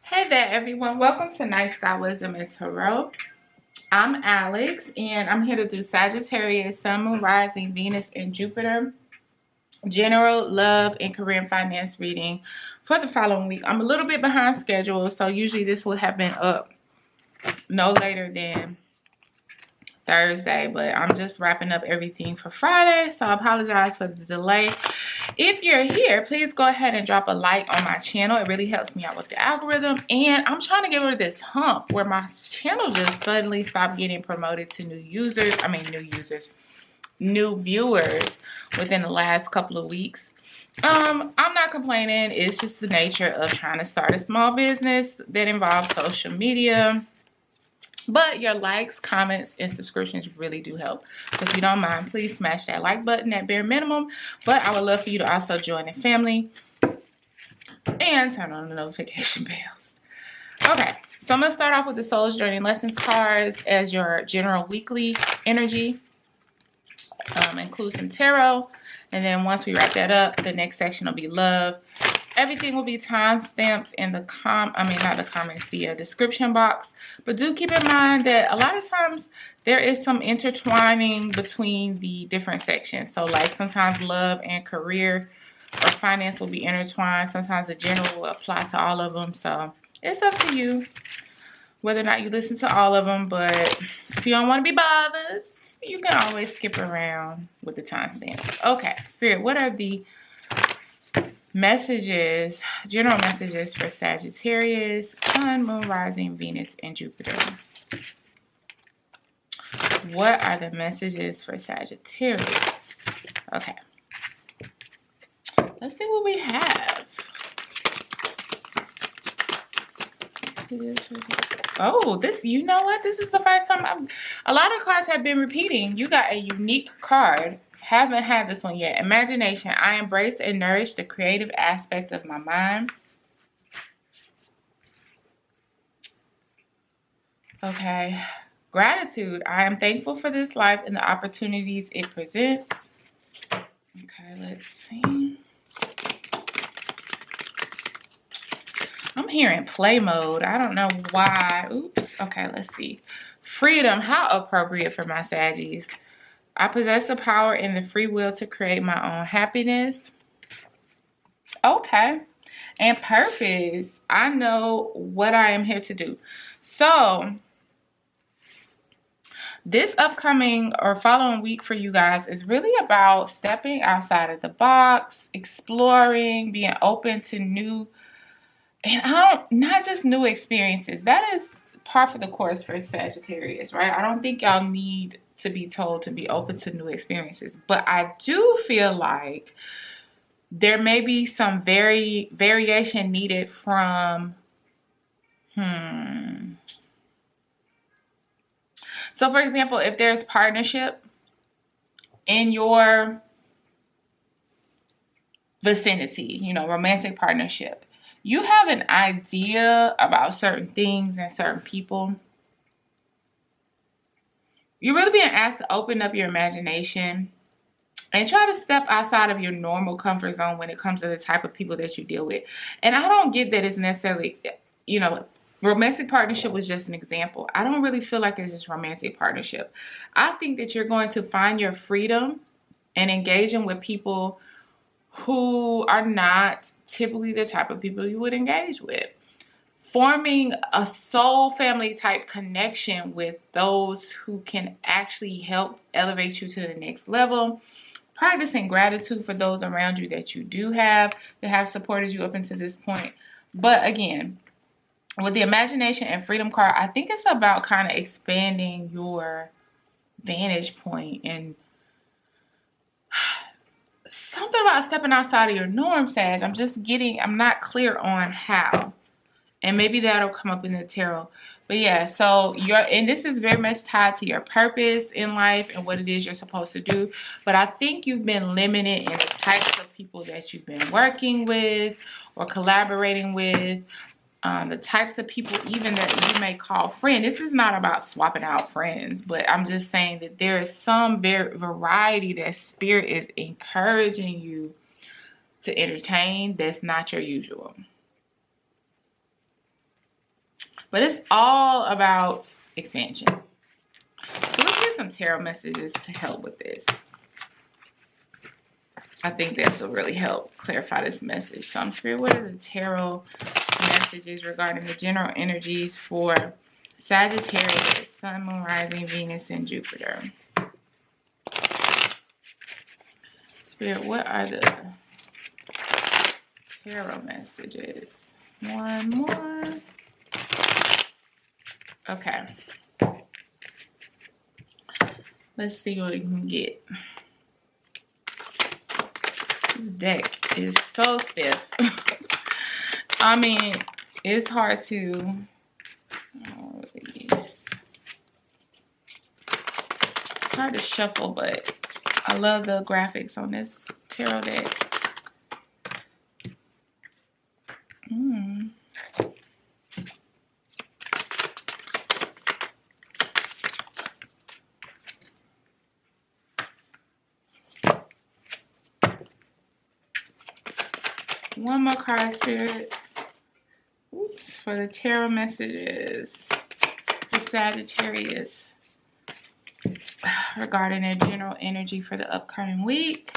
Hey there, everyone. Welcome to Night Sky Wisdom and Tarot. I'm Alex, and I'm here to do Sagittarius, Sun, Moon, Rising, Venus, and Jupiter general love and career and finance reading for the following week. I'm a little bit behind schedule, so usually this would have been up no later than Thursday, but I'm just wrapping up everything for Friday, so I apologize for the delay. If you're here, please go ahead and drop a like on my channel. It really helps me out with the algorithm, and I'm trying to get rid of this hump where my channel just suddenly stopped getting promoted to new viewers within the last couple of weeks. I'm not complaining. It's just the nature of trying to start a small business that involves social media. But your likes, comments, and subscriptions really do help. So if you don't mind, please smash that like button at bare minimum. But I would love for you to also join the family and turn on the notification bells. Okay, so I'm going to start off with the Soul's Journey Lessons cards as your general weekly energy. Include some tarot. And then once we wrap that up, the next section will be love. Everything will be time stamped in the description box. But do keep in mind that a lot of times there is some intertwining between the different sections. So like sometimes love and career or finance will be intertwined. Sometimes the general will apply to all of them. So it's up to you whether or not you listen to all of them. But if you don't want to be bothered, you can always skip around with the timestamps. Okay, Spirit, what are the messages, general messages for Sagittarius, Sun, Moon, Rising, Venus, and Jupiter? What are the messages for Sagittarius? Okay. Let's see what we have. Oh, you know what? This is the first time a lot of cards have been repeating. You got a unique card. Haven't had this one yet. Imagination. I embrace and nourish the creative aspect of my mind. Okay. Gratitude. I am thankful for this life and the opportunities it presents. Okay, let's see. I'm hearing play mode. I don't know why. Oops. Okay, let's see. Freedom. How appropriate for my Saggies. I possess the power and the free will to create my own happiness. Okay. And purpose. I know what I am here to do. So, this upcoming or following week for you guys is really about stepping outside of the box, exploring, being open to new, and not just new experiences. That is par for the course for Sagittarius, right? I don't think y'all need to be told to be open to new experiences, but I do feel like there may be some variation needed from So for example, if there's partnership in your vicinity, romantic partnership, you have an idea about certain things and certain people. You're really being asked to open up your imagination and try to step outside of your normal comfort zone when it comes to the type of people that you deal with. And I don't get that it's necessarily, romantic partnership was just an example. I don't really feel like it's just romantic partnership. I think that you're going to find your freedom and engaging with people who are not typically the type of people you would engage with. Forming a soul family type connection with those who can actually help elevate you to the next level. Practicing gratitude for those around you that you do have, that have supported you up until this point. But again, with the imagination and freedom card, I think it's about kind of expanding your vantage point and something about stepping outside of your norm, Sag. I'm not clear on how. And maybe that'll come up in the tarot. But yeah, so and this is very much tied to your purpose in life and what it is you're supposed to do. But I think you've been limited in the types of people that you've been working with or collaborating with. The types of people even that you may call friend. This is not about swapping out friends, but I'm just saying that there is some variety that Spirit is encouraging you to entertain that's not your usual. But it's all about expansion. So let's get some tarot messages to help with this. I think this will really help clarify this message. So, Spirit, what are the tarot messages regarding the general energies for Sagittarius, Sun, Moon, Rising, Venus, and Jupiter? Spirit, what are the tarot messages? One more. Okay. Let's see what we can get. This deck is so stiff. I mean, it's hard to... Oh, it's hard to shuffle, but I love the graphics on this tarot deck. One more card, Spirit. Oops, for the tarot messages for Sagittarius regarding their general energy for the upcoming week.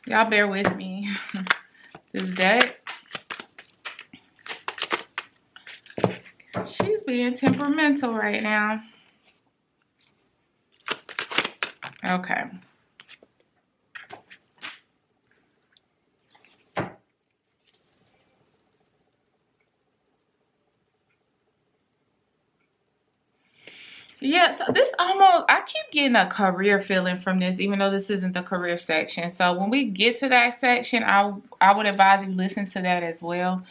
Y'all bear with me. This deck, she's being temperamental right now. Okay. Yeah, so this almost, I keep getting a career feeling from this, even though this isn't the career section. So when we get to that section, I would advise you listen to that as well,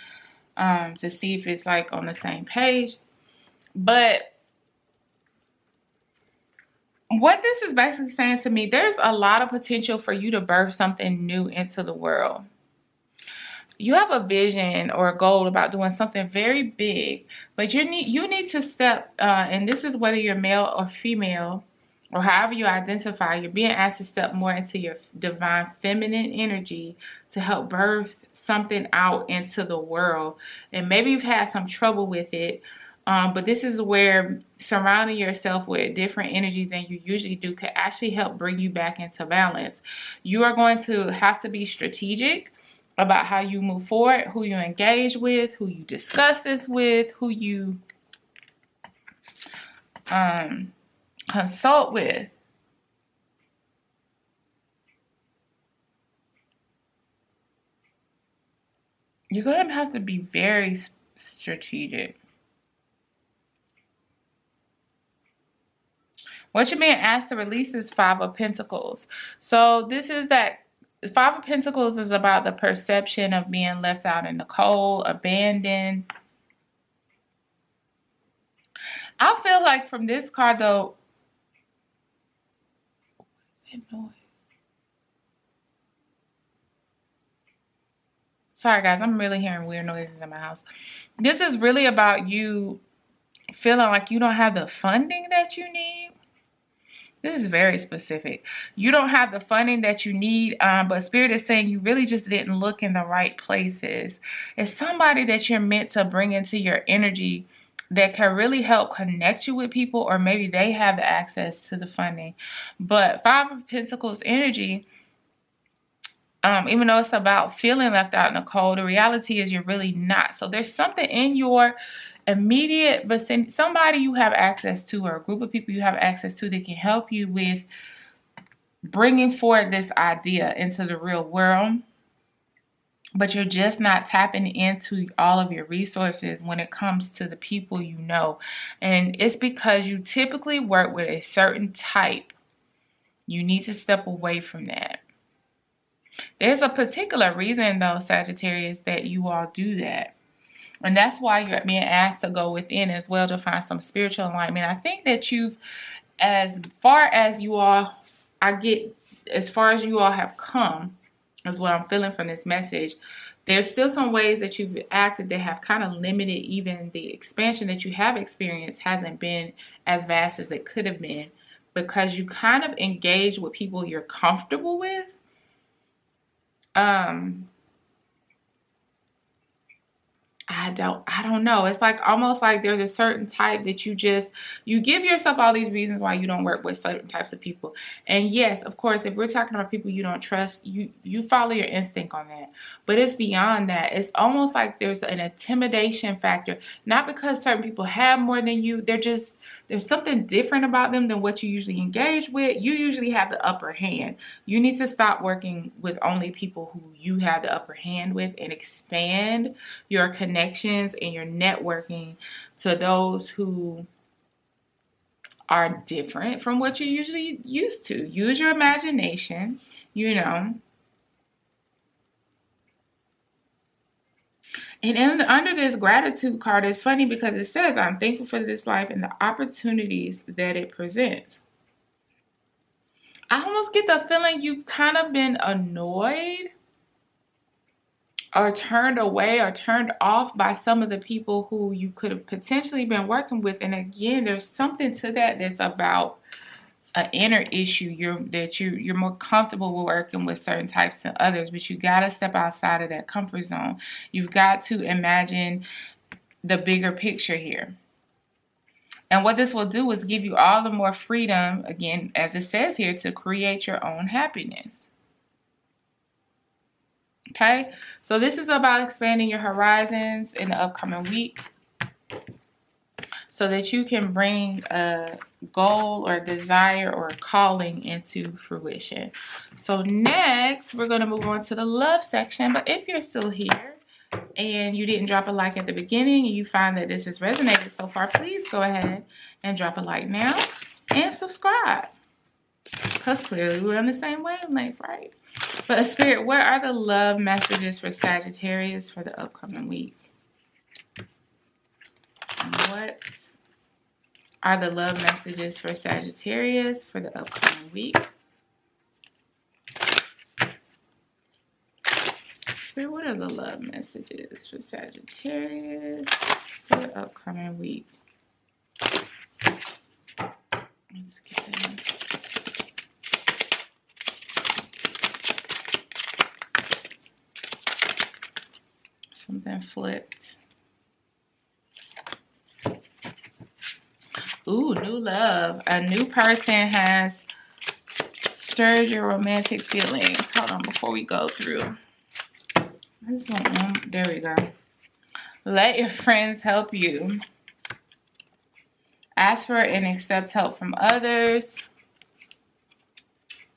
to see if it's like on the same page. But what this is basically saying to me, there's a lot of potential for you to birth something new into the world. You have a vision or a goal about doing something very big, but you need to step, and this is whether you're male or female, or however you identify, you're being asked to step more into your divine feminine energy to help birth something out into the world. And maybe you've had some trouble with it, but this is where surrounding yourself with different energies than you usually do could actually help bring you back into balance. You are going to have to be strategic about how you move forward, who you engage with, who you discuss this with, who you consult with. You're going to have to be very strategic. What you're being asked to release is Five of Pentacles. So this is that Five of Pentacles is about the perception of being left out in the cold, abandoned. I feel like from this card, though, what is that noise? Sorry, guys, I'm really hearing weird noises in my house. This is really about you feeling like you don't have the funding that you need. This is very specific. You don't have the funding that you need, but Spirit is saying you really just didn't look in the right places. It's somebody that you're meant to bring into your energy that can really help connect you with people, or maybe they have the access to the funding. But Five of Pentacles energy, even though it's about feeling left out in the cold, the reality is you're really not. So there's something in your immediate vicinity, somebody you have access to, or a group of people you have access to that can help you with bringing forward this idea into the real world. But you're just not tapping into all of your resources when it comes to the people you know. And it's because you typically work with a certain type. You need to step away from that. There's a particular reason, though, Sagittarius, that you all do that. And that's why you're being asked to go within as well to find some spiritual alignment. I think that as far as you all have come, is what I'm feeling from this message. There's still some ways that you've acted that have kind of limited even the expansion that you have experienced hasn't been as vast as it could have been, because you kind of engage with people you're comfortable with. I don't know. It's like almost like there's a certain type that you give yourself all these reasons why you don't work with certain types of people. And yes, of course, if we're talking about people you don't trust, you follow your instinct on that. But it's beyond that. It's almost like there's an intimidation factor. Not because certain people have more than you. There's something different about them than what you usually engage with. You usually have the upper hand. You need to stop working with only people who you have the upper hand with and expand your connections and your networking to those who are different from what you're usually used to. Use your imagination, you know. And under this gratitude card, it's funny because it says, I'm thankful for this life and the opportunities that it presents. I almost get the feeling you've kind of been annoyed or turned away or turned off by some of the people who you could have potentially been working with. And again, there's something to that's about an inner issue. You're more comfortable with working with certain types of others, but you got to step outside of that comfort zone. You've got to imagine the bigger picture here. And what this will do is give you all the more freedom, again, as it says here, to create your own happiness. Okay, so this is about expanding your horizons in the upcoming week so that you can bring a goal or desire or calling into fruition. So next, we're going to move on to the love section. But if you're still here and you didn't drop a like at the beginning and you find that this has resonated so far, please go ahead and drop a like now and subscribe. Because clearly we're on the same wavelength, right? But Spirit, what are the love messages for Sagittarius for the upcoming week? What are the love messages for Sagittarius for the upcoming week? Spirit, what are the love messages for Sagittarius for the upcoming week? Let's get that. Something flipped. Ooh, new love. A new person has stirred your romantic feelings. Hold on, before we go through. I just want one. There we go. Let your friends help you. Ask for and accept help from others.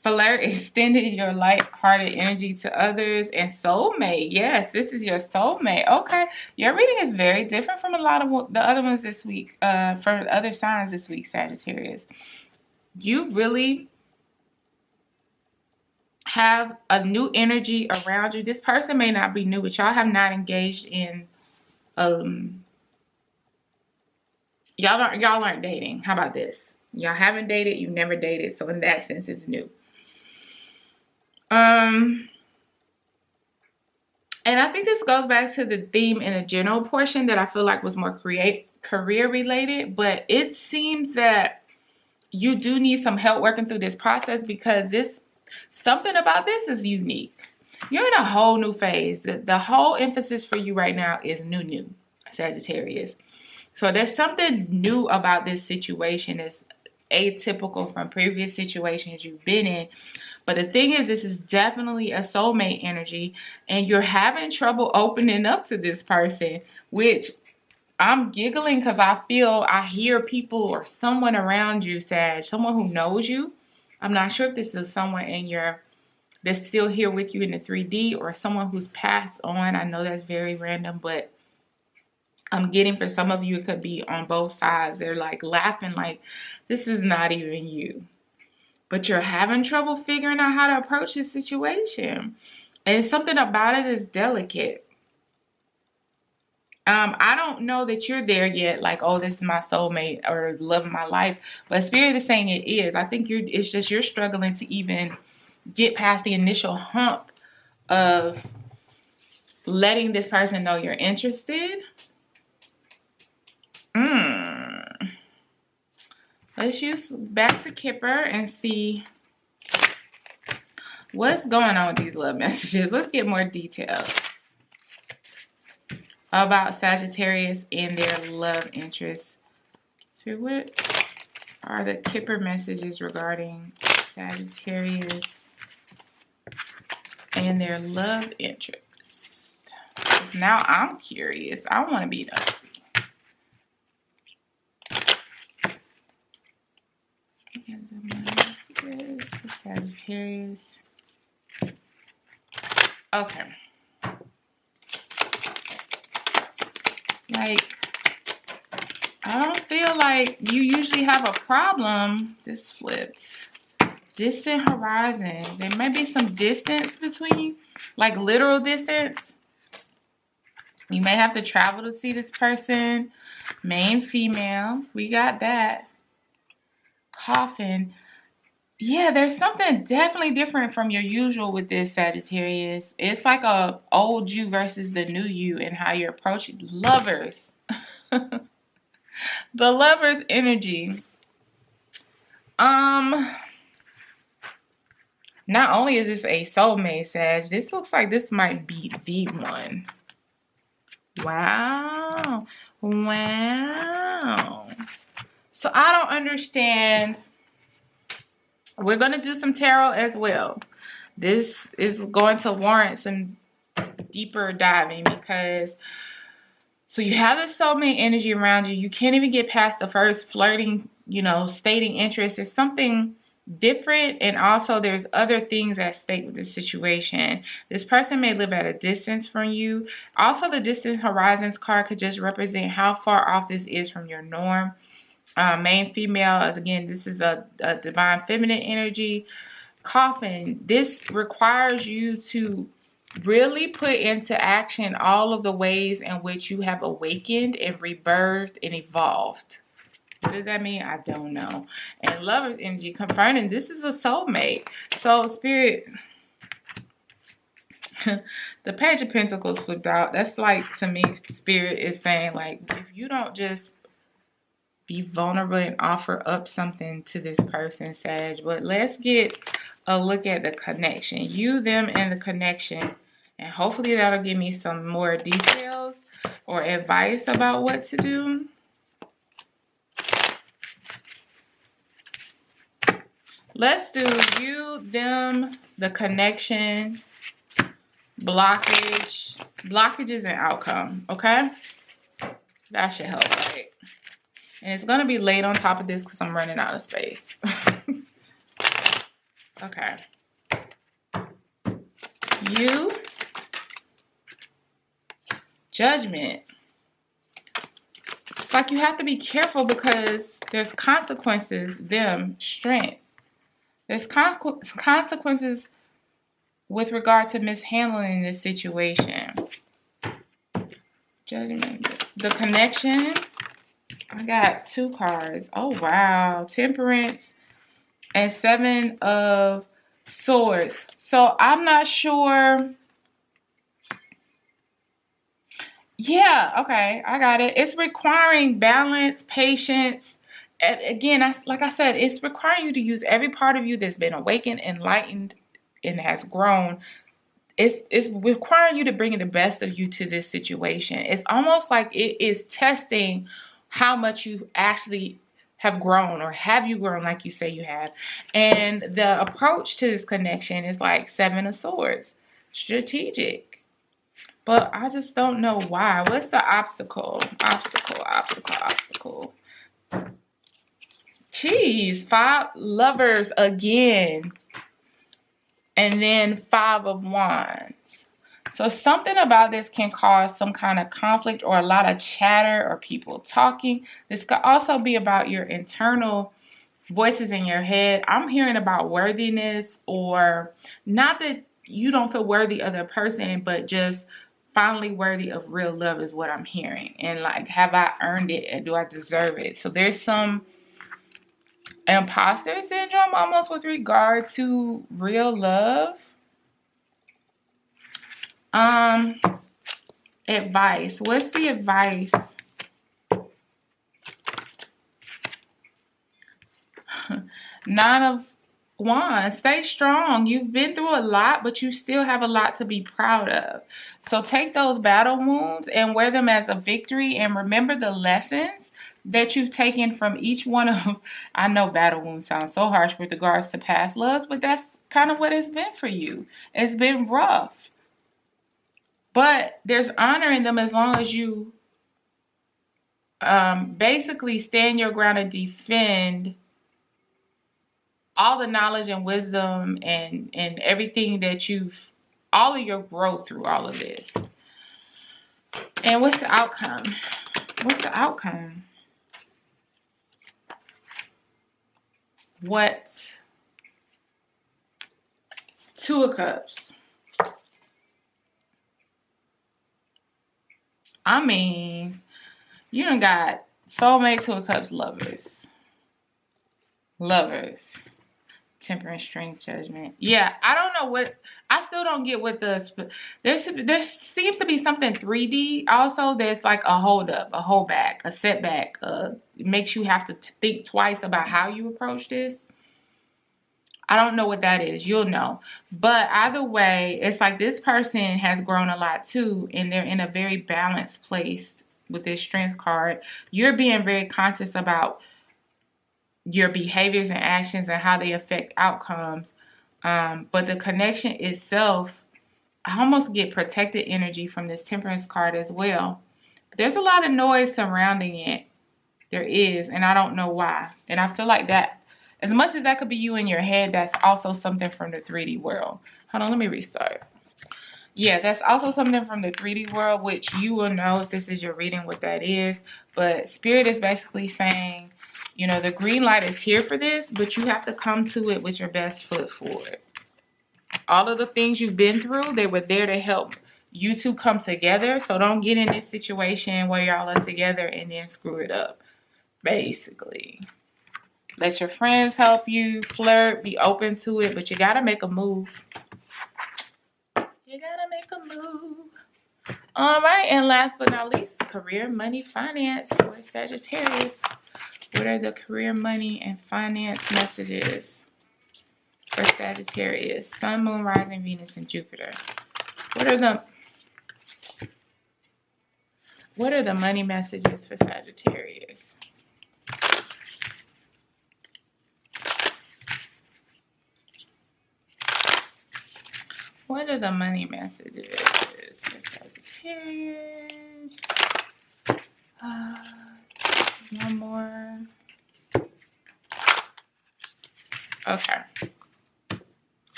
Flirt, extending your light-hearted energy to others. And soulmate. Yes, this is your soulmate. Okay. Your reading is very different from a lot of the other ones this week. For other signs this week, Sagittarius. You really have a new energy around you. This person may not be new, but y'all have not engaged in y'all aren't dating. How about this? Y'all haven't dated, you've never dated, so in that sense it's new. And I think this goes back to the theme in the general portion that I feel like was more career related, but it seems that you do need some help working through this process because something about this is unique. You're in a whole new phase. The whole emphasis for you right now is new, Sagittarius. So there's something new about this situation. It's atypical from previous situations you've been in. But the thing is, this is definitely a soulmate energy, and you're having trouble opening up to this person, which I'm giggling because I hear people or someone around you, Sag, someone who knows you. I'm not sure if this is someone that's still here with you in the 3D or someone who's passed on. I know that's very random, but I'm getting for some of you, it could be on both sides. They're like laughing like this is not even you. But you're having trouble figuring out how to approach this situation. And something about it is delicate. I don't know that you're there yet, like, oh, this is my soulmate or the love of my life. But Spirit is saying it is. I think it's just you're struggling to even get past the initial hump of letting this person know you're interested. Let's use back to Kipper and see What's going on with these love messages? Let's get more details about Sagittarius and their love interests. So what are the Kipper messages regarding Sagittarius and their love interests? Because now I'm curious. I want to be nosy. And the messages for Sagittarius. Okay. Like, I don't feel like you usually have a problem. This flipped. Distant horizons. There may be some distance between, like literal distance. You may have to travel to see this person. Male, female. We got that. Coffin. Yeah, there's something definitely different from your usual with this Sagittarius. It's like a old you versus the new you and how you're approaching lovers. The lovers energy. Not only is this a soulmate, Sag, this looks like this might beat V1. Wow. Wow. So I don't understand. We're going to do some tarot as well. This is going to warrant some deeper diving because so you have this soulmate energy around you. You can't even get past the first flirting, stating interest. There's something different, and also there's other things at stake with this situation. This person may live at a distance from you. Also, the distant horizons card could just represent how far off this is from your norm. Male, female, again, this is a divine feminine energy. Coffin, this requires you to really put into action all of the ways in which you have awakened and rebirthed and evolved. What does that mean? I don't know. And lovers energy confirming this is a soulmate. So Spirit, the Page of Pentacles flipped out. That's like, to me, Spirit is saying, like, if you don't just be vulnerable and offer up something to this person, Sag. But let's get a look at the connection. You, them, and the connection. And hopefully that'll give me some more details or advice about what to do. Let's do you, them, the connection, blockages, and outcome. Okay? That should help, right? And it's going to be laid on top of this because I'm running out of space. Okay. You. Judgment. It's like you have to be careful because there's consequences. Them. Strength. There's consequences with regard to mishandling this situation. Judgment. The connection. I got 2 cards. Oh, wow. Temperance and 7 of Swords. So I'm not sure. Yeah, okay. I got it. It's requiring balance, patience. And again, like I said, it's requiring you to use every part of you that's been awakened, enlightened, and has grown. It's requiring you to bring the best of you to this situation. It's almost like it is testing how much you actually have grown, or have you grown like you say you have. And the approach to this connection is like 7 of Swords. Strategic. But I just don't know why. What's the obstacle? Obstacle. Jeez, 5 Lovers again. And then 5 of Wands. So something about this can cause some kind of conflict or a lot of chatter or people talking. This could also be about your internal voices in your head. I'm hearing about worthiness, or not that you don't feel worthy of the person, but just finally worthy of real love is what I'm hearing. And like, have I earned it and do I deserve it? So there's some imposter syndrome almost with regard to real love. Advice. What's the advice? Nine of Wands, stay strong. You've been through a lot, but you still have a lot to be proud of. So take those battle wounds and wear them as a victory, and remember the lessons that you've taken from each one of, I know battle wounds sound so harsh with regards to past loves, but that's kind of what it's been for you. It's been rough. But there's honor in them as long as you basically stand your ground and defend all the knowledge and wisdom and everything that all of your growth through all of this. And what's the outcome? What's the outcome? What? Two of Cups. I mean, you done got soulmate, Two of Cups, lovers. Lovers. Temperance, strength, judgment. Yeah, I don't know what, I still don't get what there seems to be something 3D also. There's like a hold up, a holdback, a setback. It makes you have to think twice about how you approach this. I don't know what that is. You'll know. But either way, it's like this person has grown a lot too, and they're in a very balanced place with this strength card. You're being very conscious about your behaviors and actions and how they affect outcomes. But the connection itself, I almost get protected energy from this Temperance card as well. There's a lot of noise surrounding it. There is, and I don't know why. And I feel like that, as much as that could be you in your head, that's also something from the 3D world. Hold on, let me restart. Yeah, that's also something from the 3D world, which you will know if this is your reading what that is. But Spirit is basically saying, you know, the green light is here for this, but you have to come to it with your best foot forward. All of the things you've been through, they were there to help you two come together. So don't get in this situation where y'all are together and then screw it up, basically. Let your friends help you, flirt, be open to it, but you got to make a move. You got to make a move. All right, and last but not least, career, money, finance for Sagittarius. What are the career, money, and finance messages for Sagittarius? Sun, Moon, Rising, Venus, and Jupiter. What are the money messages for Sagittarius? What are the money messages for Sagittarius? One more. Okay.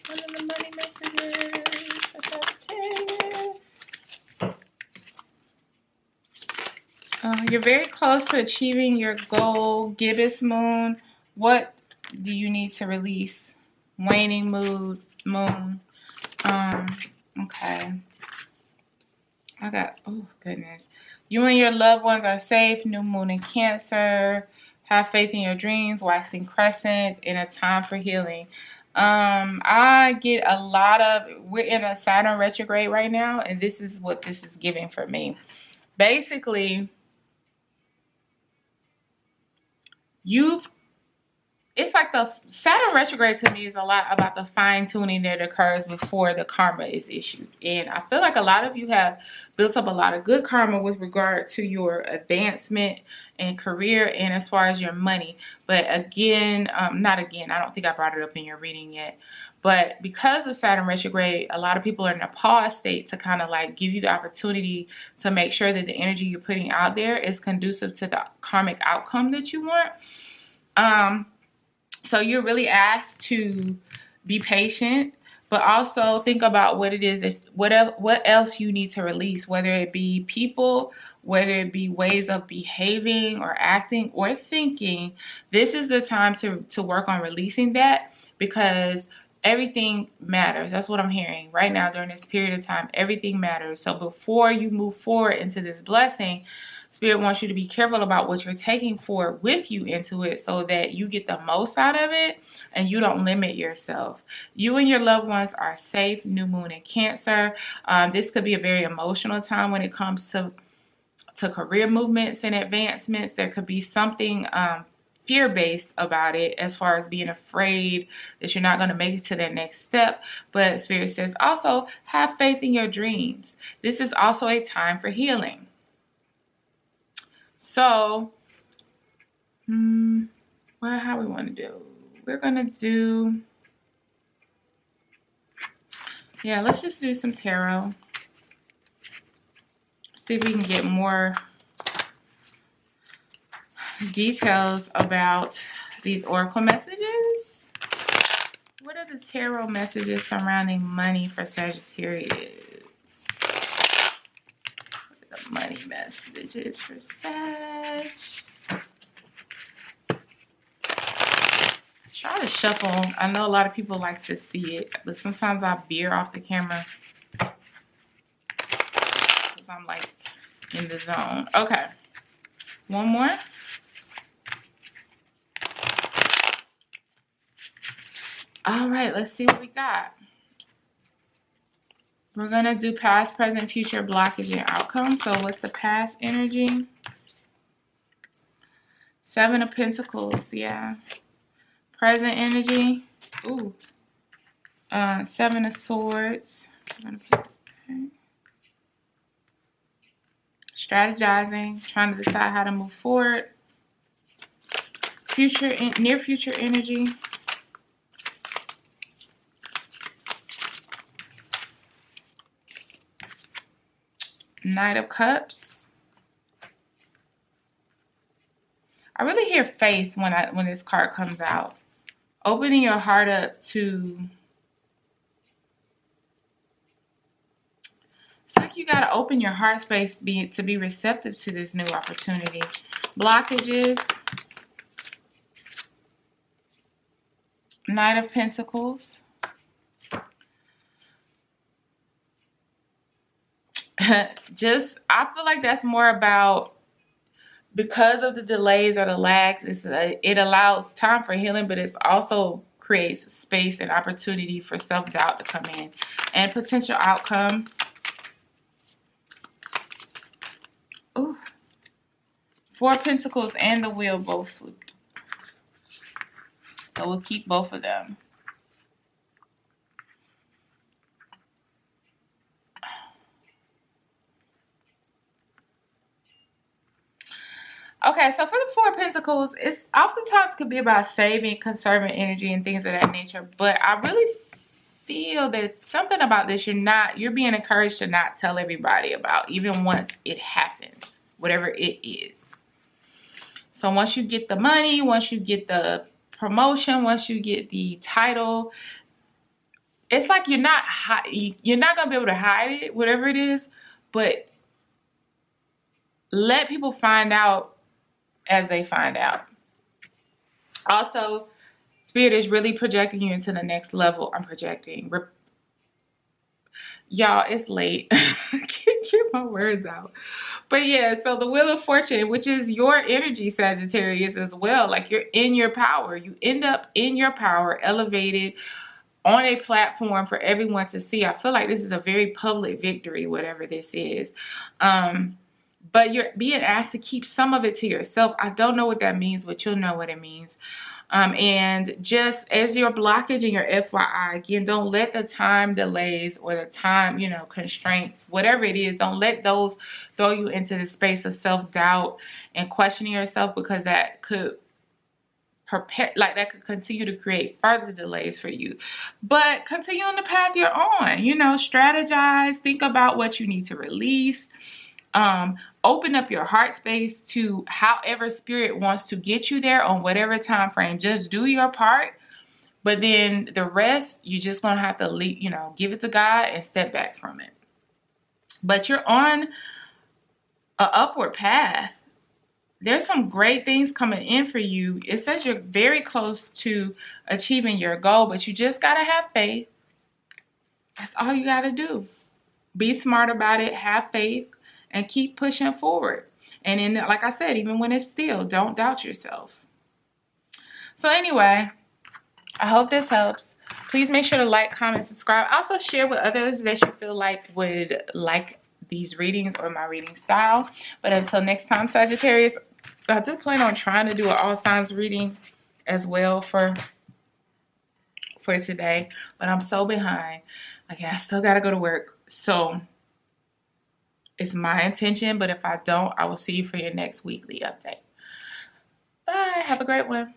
What are the money messages for Sagittarius? You're very close to achieving your goal. Gibbous Moon. What do you need to release? Waning moon. Okay. Oh goodness. You and your loved ones are safe. New moon in Cancer. Have faith in your dreams. Waxing crescent. In a time for healing. I get a lot of, we're in a Saturn retrograde right now, and this is what this is giving for me. Basically, it's like the Saturn retrograde to me is a lot about the fine tuning that occurs before the karma is issued. And I feel like a lot of you have built up a lot of good karma with regard to your advancement and career and as far as your money. But again, I don't think I brought it up in your reading yet. But because of Saturn retrograde, a lot of people are in a pause state to kind of like give you the opportunity to make sure that the energy you're putting out there is conducive to the karmic outcome that you want. So you're really asked to be patient, but also think about what it is, what else you need to release, whether it be people, whether it be ways of behaving or acting or thinking. This is the time to work on releasing that, because everything matters. That's what I'm hearing right now during this period of time. Everything matters. So before you move forward into this blessing, Spirit wants you to be careful about what you're taking forward with you into it so that you get the most out of it and you don't limit yourself. You and your loved ones are safe. New moon in Cancer. This could be a very emotional time when it comes to career movements and advancements. There could be something fear-based about it, as far as being afraid that you're not going to make it to that next step. But Spirit says also have faith in your dreams. This is also a time for healing. So, how we want to do? We're going to do, let's just do some tarot. See if we can get more details about these oracle messages. What are the tarot messages surrounding money for Sagittarius? What are the money messages for Sag? Try to shuffle. I know a lot of people like to see it, but sometimes I veer off the camera because I'm like in the zone. Okay, one more. All right, let's see what we got. We're gonna do past, present, future, blockage, and outcome. So what's the past energy? 7 of Pentacles, yeah. Present energy, 7 of Swords. I'm gonna put this back. Strategizing, trying to decide how to move forward. Future, near future energy. Knight of Cups. I really hear faith when this card comes out. Opening your heart up to, it's like you got to open your heart space to be receptive to this new opportunity. Blockages. Knight of Pentacles. I feel like that's more about, because of the delays or the lags, it allows time for healing, but it also creates space and opportunity for self-doubt to come in. And potential outcome. 4 Pentacles and the Wheel both flipped. So we'll keep both of them. Okay, so for the 4 of Pentacles, it's oftentimes could be about saving, conserving energy and things of that nature. But I really feel that something about this you're being encouraged to not tell everybody about, even once it happens, whatever it is. So once you get the money, once you get the promotion, once you get the title, it's like you're not gonna be able to hide it, whatever it is, but let people find out as they find out. Also, Spirit is really projecting you into the next level. I'm projecting. Y'all, it's late. I can't get my words out. But yeah, so the Wheel of Fortune, which is your energy, Sagittarius, as well. Like, you're in your power. You end up in your power, elevated on a platform for everyone to see. I feel like this is a very public victory, whatever this is. But you're being asked to keep some of it to yourself. I don't know what that means, but you'll know what it means. And just as your blockage and your FYI, again, don't let the time delays or the time, constraints, whatever it is, don't let those throw you into the space of self-doubt and questioning yourself, because that could continue to create further delays for you. But continue on the path you're on, strategize, think about what you need to release. Open up your heart space to however Spirit wants to get you there on whatever time frame. Just do your part, but then the rest, you're just gonna have to give it to God and step back from it. But you're on an upward path. There's some great things coming in for you. It says you're very close to achieving your goal, but you just gotta have faith. That's all you gotta do. Be smart about it, have faith, and keep pushing forward. And then, like I said, even when it's still, don't doubt yourself. So anyway, I hope this helps. Please make sure to like, comment, subscribe. Also share with others that you feel like would like these readings or my reading style. But until next time, Sagittarius, I do plan on trying to do an all signs reading as well for today, but I'm so behind. Okay, I still gotta go to work. So it's my intention, but if I don't, I will see you for your next weekly update. Bye. Have a great one.